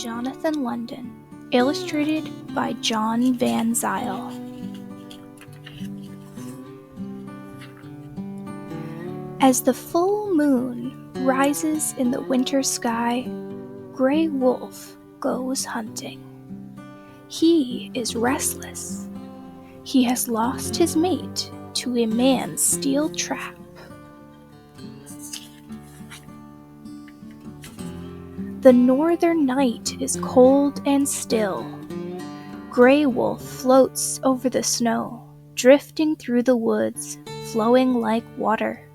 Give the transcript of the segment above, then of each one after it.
Jonathan London, illustrated by John Van Zyle. As the full moon rises in the winter sky, Gray Wolf goes hunting. He is restless. He has lost his mate to a man's steel trap. The northern night is cold and still. Gray Wolf floats over the snow, drifting through the woods, flowing like water.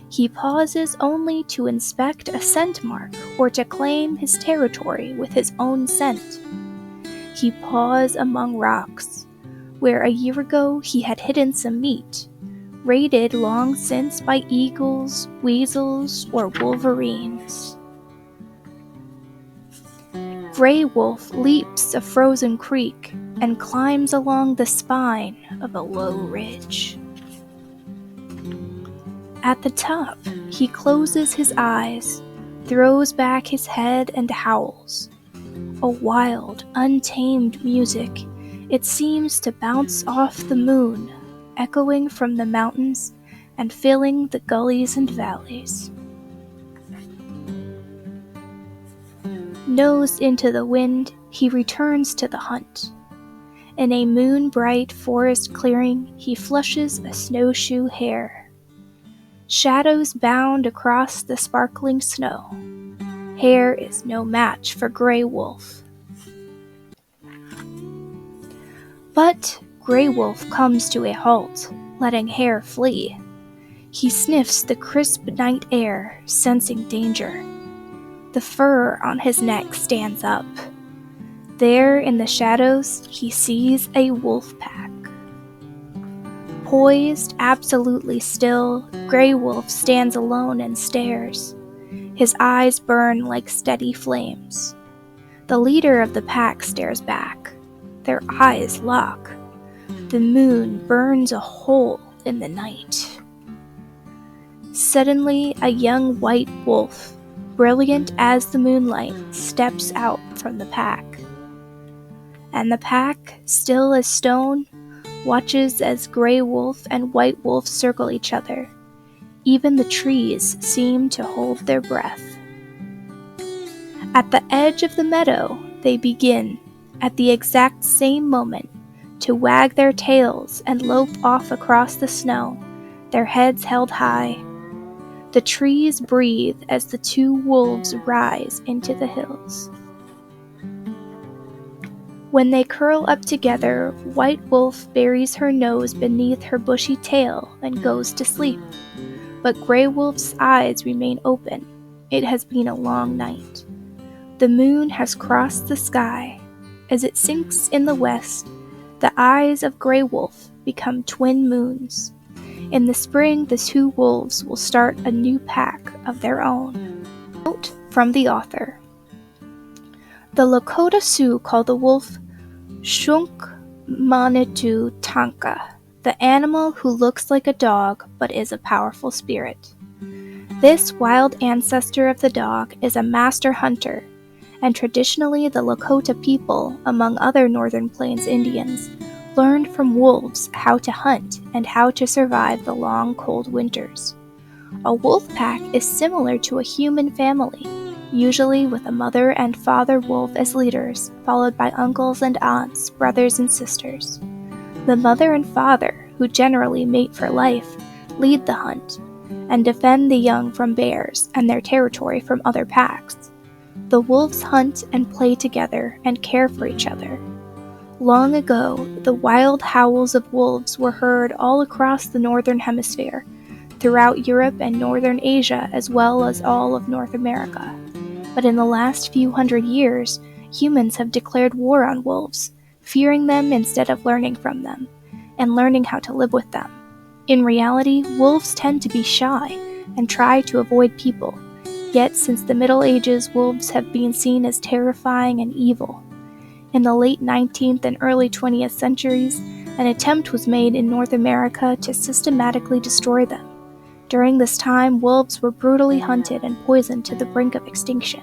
He pauses only to inspect a scent mark or to claim his territory with his own scent. He paws among rocks, where a year ago he had hidden some meat, raided long since by eagles, weasels, or wolverines. Gray Wolf leaps a frozen creek and climbs along the spine of a low ridge. At the top, he closes his eyes, throws back his head, and howls. A wild, untamed music. It seems to bounce off the moon, echoing from the mountains and filling the gullies and valleys. Nose into the wind, he returns to the hunt. In a moon-bright forest clearing, he flushes a snowshoe hare. Shadows bound across the sparkling snow. Hare is no match for Gray Wolf. But Gray Wolf comes to a halt, letting Hare flee. He sniffs the crisp night air, sensing danger. The fur on his neck stands up. There in the shadows, he sees a wolf pack. Poised, absolutely still, Gray Wolf stands alone and stares. His eyes burn like steady flames. The leader of the pack stares back. Their eyes lock. The moon burns a hole in the night. Suddenly, a young white wolf, brilliant as the moonlight, steps out from the pack. And the pack, still as stone, watches as Gray Wolf and White Wolf circle each other. Even the trees seem to hold their breath. At the edge of the meadow, they begin, at the exact same moment, to wag their tails and lope off across the snow, their heads held high. The trees breathe as the two wolves rise into the hills. When they curl up together, White Wolf buries her nose beneath her bushy tail and goes to sleep. But Gray Wolf's eyes remain open. It has been a long night. The moon has crossed the sky. As it sinks in the west, the eyes of Gray Wolf become twin moons. In the spring, the two wolves will start a new pack of their own. Note from the author. The Lakota Sioux call the wolf Shunk Manitou Tanka, the animal who looks like a dog but is a powerful spirit. This wild ancestor of the dog is a master hunter, and traditionally the Lakota people, among other Northern Plains Indians, learned from wolves how to hunt and how to survive the long, cold winters. A wolf pack is similar to a human family, usually with a mother and father wolf as leaders, followed by uncles and aunts, brothers and sisters. The mother and father, who generally mate for life, lead the hunt and defend the young from bears and their territory from other packs. The wolves hunt and play together and care for each other. Long ago, the wild howls of wolves were heard all across the northern hemisphere, throughout Europe and northern Asia as well as all of North America. But in the last few hundred years, humans have declared war on wolves, fearing them instead of learning from them, and learning how to live with them. In reality, wolves tend to be shy and try to avoid people, yet since the Middle Ages, wolves have been seen as terrifying and evil. In the late 19th and early 20th centuries, an attempt was made in North America to systematically destroy them. During this time, wolves were brutally hunted and poisoned to the brink of extinction.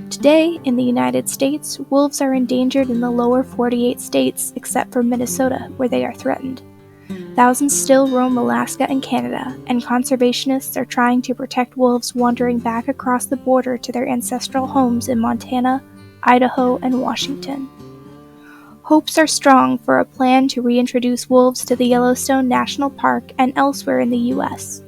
Today, in the United States, wolves are endangered in the lower 48 states except for Minnesota, where they are threatened. Thousands still roam Alaska and Canada, and conservationists are trying to protect wolves wandering back across the border to their ancestral homes in Montana, Idaho, and Washington. Hopes are strong for a plan to reintroduce wolves to the Yellowstone National Park and elsewhere in the U.S.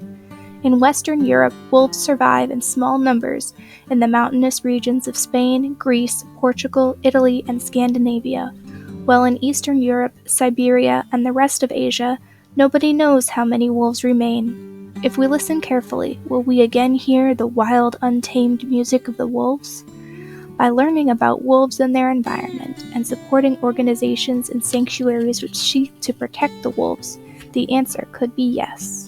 In Western Europe, wolves survive in small numbers in the mountainous regions of Spain, Greece, Portugal, Italy, and Scandinavia, while in Eastern Europe, Siberia, and the rest of Asia, nobody knows how many wolves remain. If we listen carefully, will we again hear the wild, untamed music of the wolves? By learning about wolves and their environment, and supporting organizations and sanctuaries which seek to protect the wolves, the answer could be yes.